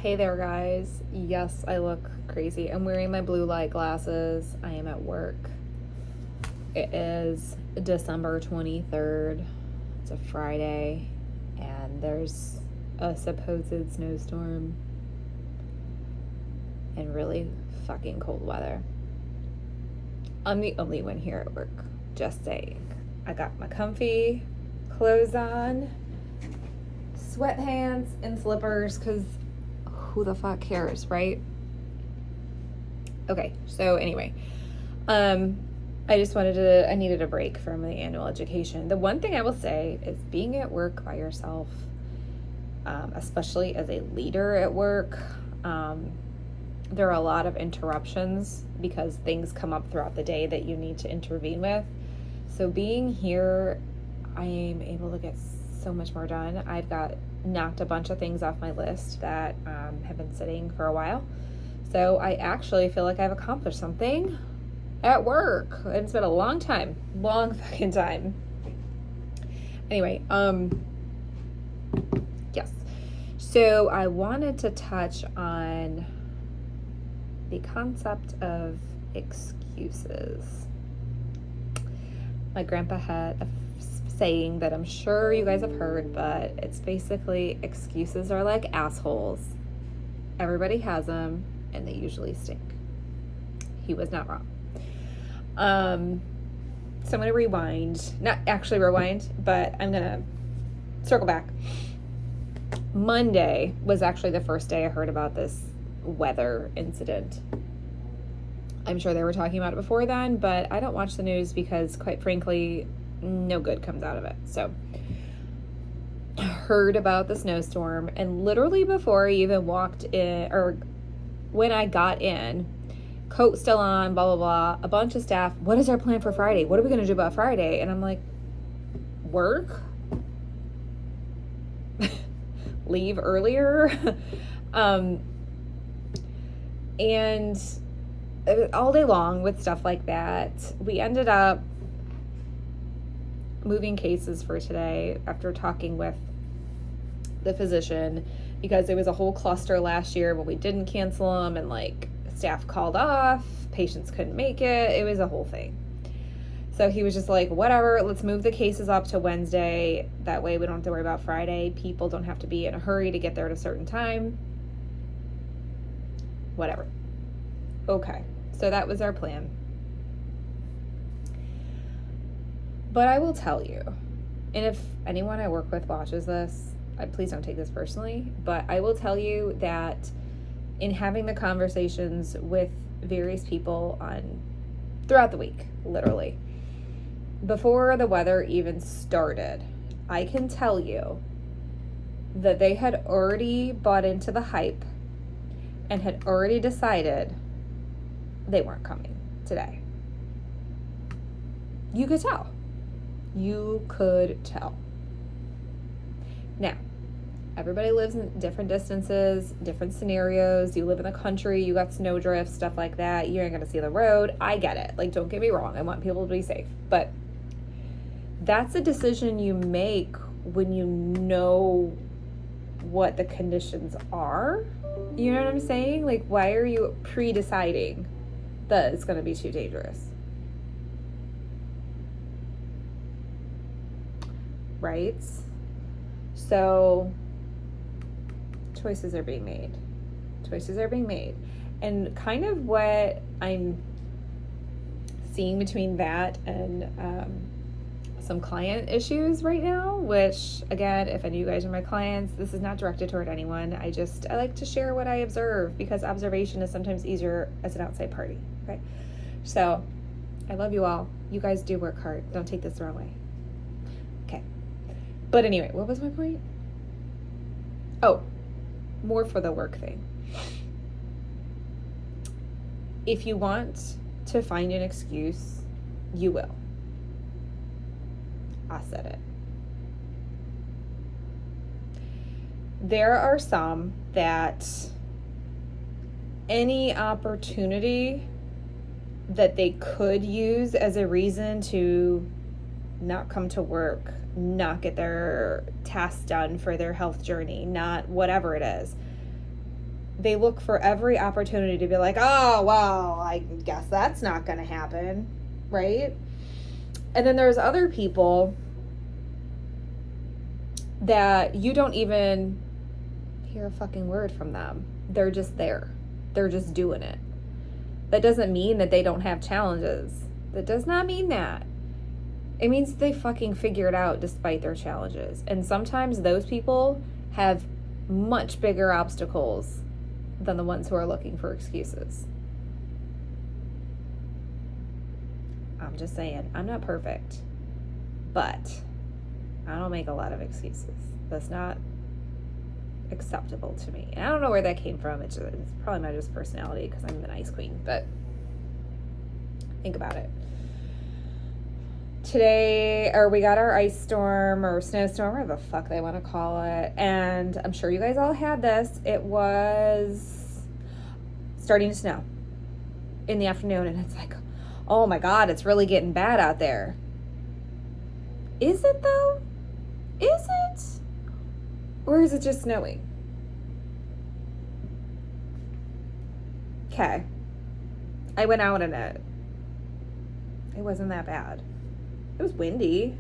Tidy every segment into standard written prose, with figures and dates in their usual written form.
Hey there, guys. Yes, I look crazy. I'm wearing my blue light glasses. I am at work. It is December 23rd. It's a Friday, and there's a supposed snowstorm and really fucking cold weather. I'm the only one here at work, just saying. I got my comfy clothes on, sweatpants, and slippers, because who the fuck cares, right? Okay, so anyway, I just I needed a break from the annual education. The one thing I will say is being at work by yourself, especially as a leader at work, there are a lot of interruptions because things come up throughout the day that you need to intervene with. So being here, I am able to get so much more done. I've got knocked a bunch of things off my list that have been sitting for a while. So I actually feel like I've accomplished something at work. It's been a long fucking time. Anyway, yes. So I wanted to touch on the concept of excuses. My grandpa had a saying that I'm sure you guys have heard, but it's basically excuses are like assholes. Everybody has them, and they usually stink. He was not wrong. So I'm going to rewind. Not actually rewind, but I'm going to circle back. Monday was actually the first day I heard about this weather incident. I'm sure they were talking about it before then, but I don't watch the news because, quite frankly, no good comes out of it. So heard about the snowstorm, and literally before I even walked in, or when I got in, coat still on, blah, blah, blah, a bunch of staff, what is our plan for Friday? What are we going to do about Friday? And I'm like, work? Leave earlier? And all day long with stuff like that, we ended up moving cases for today after talking with the physician, because there was a whole cluster last year when we didn't cancel them, and like staff called off, patients couldn't make it. It was a whole thing. So he was just like, whatever, let's move the cases up to Wednesday. That way we don't have to worry about Friday. People don't have to be in a hurry to get there at a certain time. Whatever. Okay, so that was our plan. But I will tell you, and if anyone I work with watches this, please don't take this personally, but I will tell you that in having the conversations with various people throughout the week, literally, before the weather even started, I can tell you that they had already bought into the hype and had already decided they weren't coming today. You could tell. You could tell. Now, everybody lives in different distances, different scenarios. You live in the country, you got snowdrift, stuff like that. You ain't gonna see the road. I get it. Like, don't get me wrong. I want people to be safe. But that's a decision you make when you know what the conditions are. You know what I'm saying? Like, why are you pre-deciding that it's gonna be too dangerous? Right? So choices are being made. And kind of what I'm seeing between that and some client issues right now, which, again, if any of you guys are my clients, this is not directed toward anyone. I like to share what I observe, because observation is sometimes easier as an outside party. Okay? So I love you all. You guys do work hard. Don't take this the wrong way. Okay. But anyway, what was my point? Oh, more for the work thing. If you want to find an excuse, you will. I said it. There are some that any opportunity that they could use as a reason to not come to work, not get their tasks done for their health journey, not whatever it is, they look for every opportunity to be like, oh, well, I guess that's not going to happen, right? And then there's other people that you don't even hear a fucking word from them. They're just there. They're just doing it. That doesn't mean that they don't have challenges. That does not mean that. It means they fucking figure it out despite their challenges. And sometimes those people have much bigger obstacles than the ones who are looking for excuses. I'm just saying, I'm not perfect, but I don't make a lot of excuses. That's not acceptable to me. And I don't know where that came from. It's probably my just personality because I'm the nice queen, but think about it. Today, or we got our ice storm or snowstorm, whatever the fuck they want to call it. And I'm sure you guys all had this. It was starting to snow in the afternoon. And it's like, oh my God, it's really getting bad out there. Is it though? Is it? Or is it just snowing? Okay. I went out in it. It wasn't that bad. It was windy.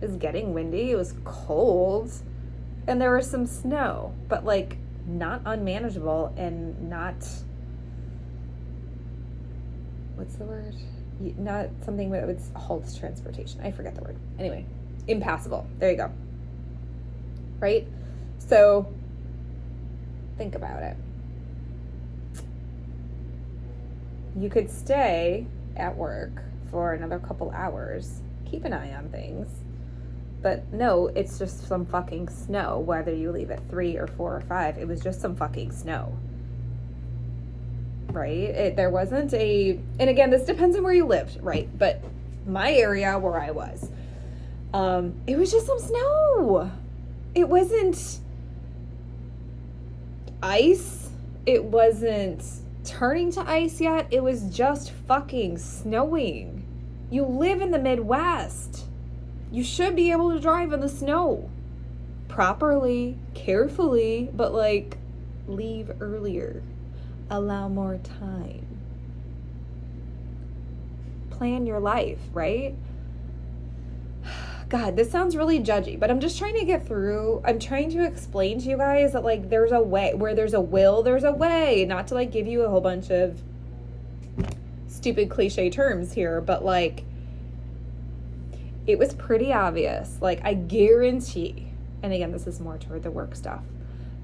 It was getting windy. It was cold. And there was some snow, but like not unmanageable and not, what's the word? Not something that would halt transportation. I forget the word. Anyway, impassable. There you go. Right? So think about it. You could stay at work for another couple hours, keep an eye on things, but no, it's just some fucking snow. Whether you leave at 3 or 4 or 5, it was just some fucking snow, right? There wasn't and again, this depends on where you lived, right? But my area where I was, it was just some snow. It wasn't ice. It wasn't turning to ice yet. It was just fucking snowing. You live in the Midwest. You should be able to drive in the snow properly, carefully, but like leave earlier. Allow more time. Plan your life, right? God, this sounds really judgy, but I'm just trying to get through. I'm trying to explain to you guys that like there's a way. Where there's a will, there's a way. Not to like give you a whole bunch of stupid cliche terms here, but like it was pretty obvious. Like I guarantee, and again, this is more toward the work stuff,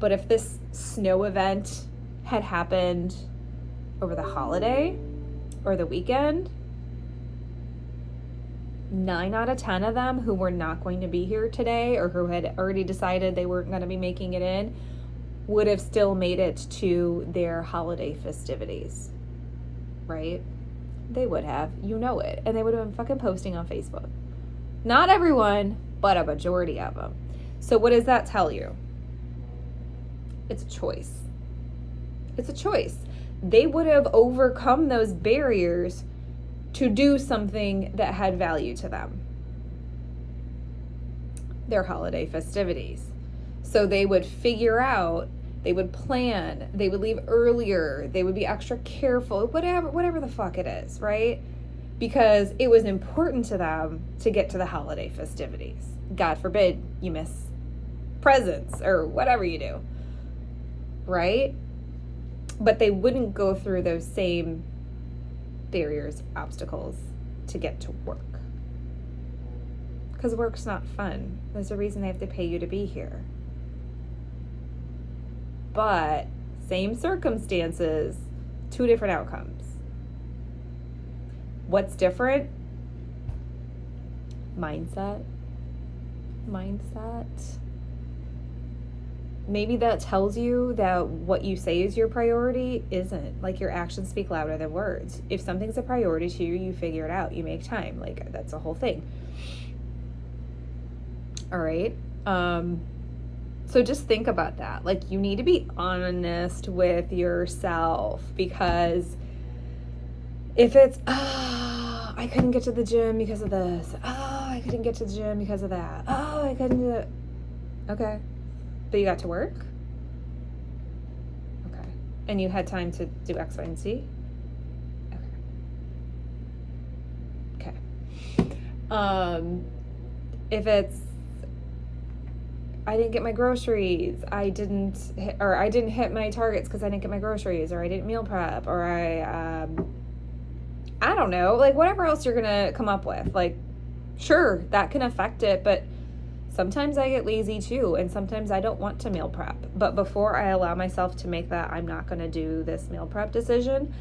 but if this snow event had happened over the holiday or the weekend, 9 out of 10 of them who were not going to be here today or who had already decided they weren't going to be making it in would have still made it to their holiday festivities, right? They would have, you know it. And they would have been fucking posting on Facebook. Not everyone, but a majority of them. So what does that tell you? It's a choice. It's a choice. They would have overcome those barriers to do something that had value to them. Their holiday festivities. So they would figure out, they would plan, they would leave earlier, they would be extra careful, whatever the fuck it is, right? Because it was important to them to get to the holiday festivities. God forbid you miss presents or whatever you do, right? But they wouldn't go through those same barriers, obstacles to get to work. Because work's not fun. There's a reason they have to pay you to be here. But same circumstances, 2 different outcomes. What's different? Mindset. Maybe that tells you that what you say is your priority isn't. Like your actions speak louder than words. If something's a priority to you, you figure it out. You make time. Like that's a whole thing. All right. So just think about that. Like you need to be honest with yourself, because if it's, I couldn't get to the gym because of this. I couldn't get to the gym because of that. I couldn't do it. Okay. But you got to work? and you had time to do X, Y, and Z? Okay. If it's, I didn't get my groceries, I didn't hit my targets because I didn't get my groceries, or I didn't meal prep, or I don't know, like whatever else you're gonna come up with, like, sure, that can affect it, but sometimes I get lazy too, and sometimes I don't want to meal prep. But before I allow myself to make that I'm not gonna do this meal prep decision,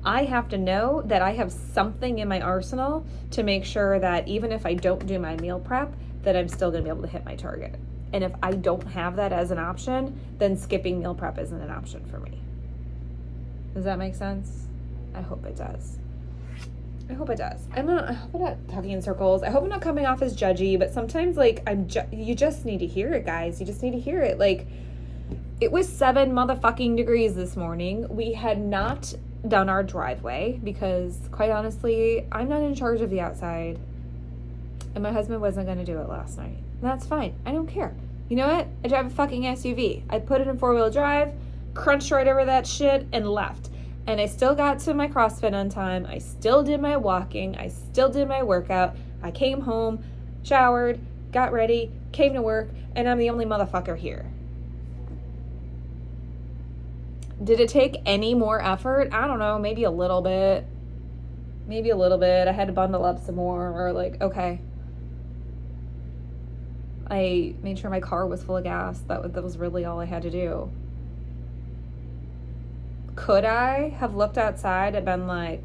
I have to know that I have something in my arsenal to make sure that even if I don't do my meal prep, that I'm still gonna be able to hit my target. And if I don't have that as an option, then skipping meal prep isn't an option for me. Does that make sense? I hope it does. I hope it does. I hope I'm not talking in circles. I hope I'm not coming off as judgy, but sometimes, like, you just need to hear it, guys. You just need to hear it. Like, it was 7 motherfucking degrees this morning. We had not done our driveway because, quite honestly, I'm not in charge of the outside. And my husband wasn't going to do it last night. And that's fine. I don't care. You know what? I drive a fucking SUV. I put it in 4-wheel drive, crunched right over that shit, and left. And I still got to my CrossFit on time. I still did my walking. I still did my workout. I came home, showered, got ready, came to work, and I'm the only motherfucker here. Did it take any more effort? I don't know, maybe a little bit. Maybe a little bit. I had to bundle up some more, or like, okay. I made sure my car was full of gas. That was really all I had to do. Could I have looked outside and been like,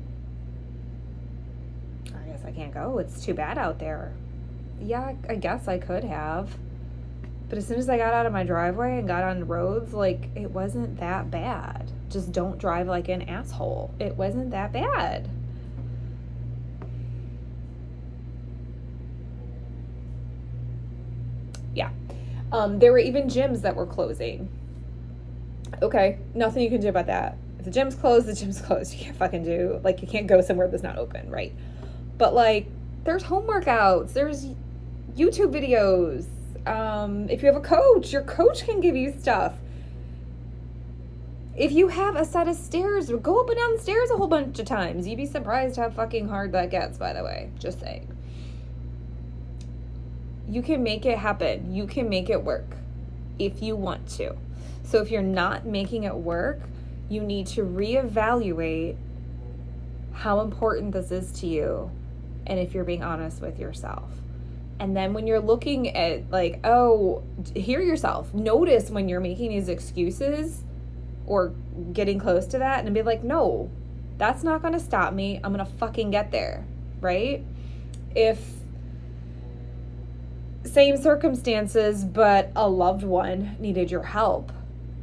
I guess I can't go. It's too bad out there. Yeah, I guess I could have. But as soon as I got out of my driveway and got on roads, like, it wasn't that bad. Just don't drive like an asshole. It wasn't that bad. Yeah. There were even gyms that were closing. Okay, nothing you can do about that. If the gym's closed, the gym's closed. You can't fucking do, like, you can't go somewhere that's not open, right? But, like, there's home workouts, there's YouTube videos. If you have a coach, your coach can give you stuff. If you have a set of stairs, go up and down the stairs a whole bunch of times. You'd be surprised how fucking hard that gets, by the way. Just saying. You can make it happen. You can make it work if you want to. So if you're not making it work, you need to reevaluate how important this is to you, and if you're being honest with yourself. And then when you're looking at, like, oh, hear yourself. Notice when you're making these excuses or getting close to that, and be like, no, that's not going to stop me. I'm going to fucking get there, right? If same circumstances, but a loved one needed your help,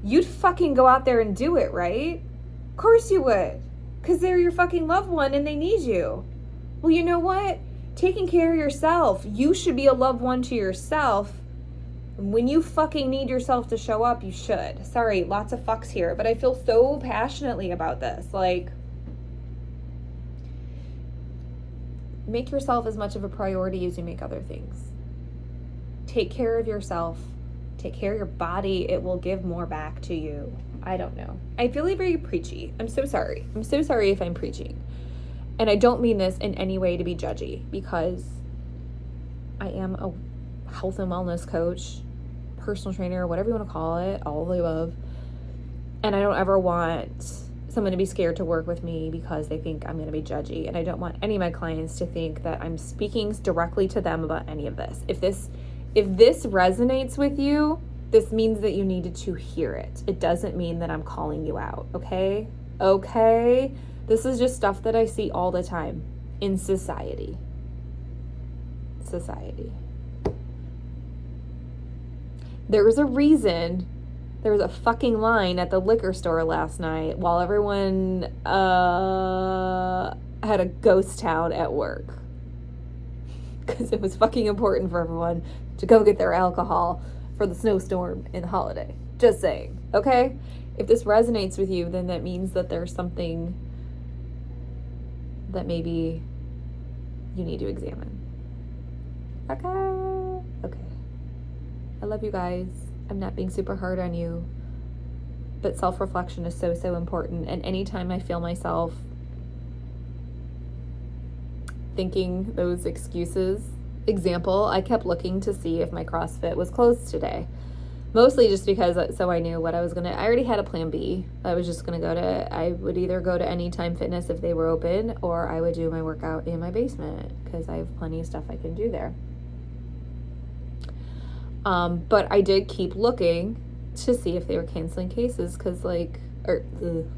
you'd fucking go out there and do it, right? Of course you would, because they're your fucking loved one and they need you. Well, you know what? Taking care of yourself, you should be a loved one to yourself. When you fucking need yourself to show up, you should. Sorry, lots of fucks here, but I feel so passionately about this. Like, make yourself as much of a priority as you make other things. Take care of yourself. Take care of your body. It will give more back to you. I don't know. I feel like very preachy. I'm so sorry. I'm so sorry if I'm preaching. And I don't mean this in any way to be judgy, because I am a health and wellness coach, personal trainer, whatever you want to call it, all of the above. And I don't ever want someone to be scared to work with me because they think I'm going to be judgy. And I don't want any of my clients to think that I'm speaking directly to them about any of this. If this resonates with you, this means that you needed to hear it. It doesn't mean that I'm calling you out, okay? Okay? This is just stuff that I see all the time in society. There was a reason there was a fucking line at the liquor store last night while everyone had a ghost town at work. Because it was fucking important for everyone to go get their alcohol for the snowstorm and the holiday. Just saying, okay? If this resonates with you, then that means that there's something that maybe you need to examine. Okay. I love you guys. I'm not being super hard on you. But self-reflection is so, so important. And anytime I feel myself thinking those excuses, example, I kept looking to see if my CrossFit was closed today. Mostly just because, so I knew what I was I already had a plan B. I was just gonna I would either go to Anytime Fitness if they were open, or I would do my workout in my basement because I have plenty of stuff I can do there. But I did keep looking to see if they were canceling cases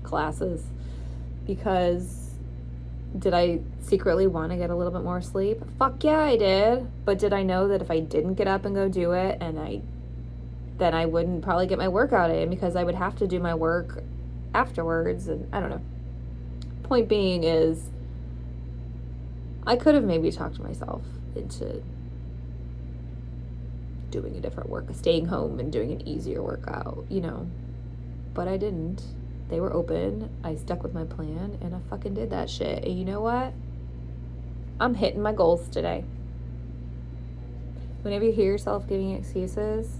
classes, because did I secretly want to get a little bit more sleep? Fuck yeah, I did. But did I know that if I didn't get up and go do it, then I wouldn't probably get my workout in, because I would have to do my work afterwards, and I don't know. Point being is, I could have maybe talked myself into doing a different staying home and doing an easier workout, but I didn't. They were open. I stuck with my plan and I fucking did that shit. And you know what? I'm hitting my goals today. Whenever you hear yourself giving excuses,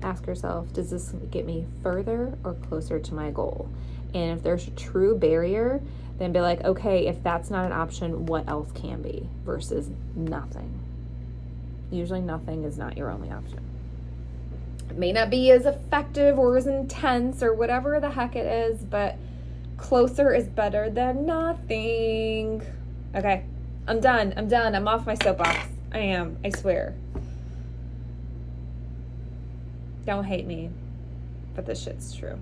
ask yourself, does this get me further or closer to my goal? And if there's a true barrier, then be like, okay, if that's not an option, what else can be, versus nothing. Usually nothing is not your only option. It may not be as effective or as intense or whatever the heck it is, but closer is better than nothing. Okay, I'm done. I'm off my soapbox. I am, I swear. Don't hate me, but this shit's true.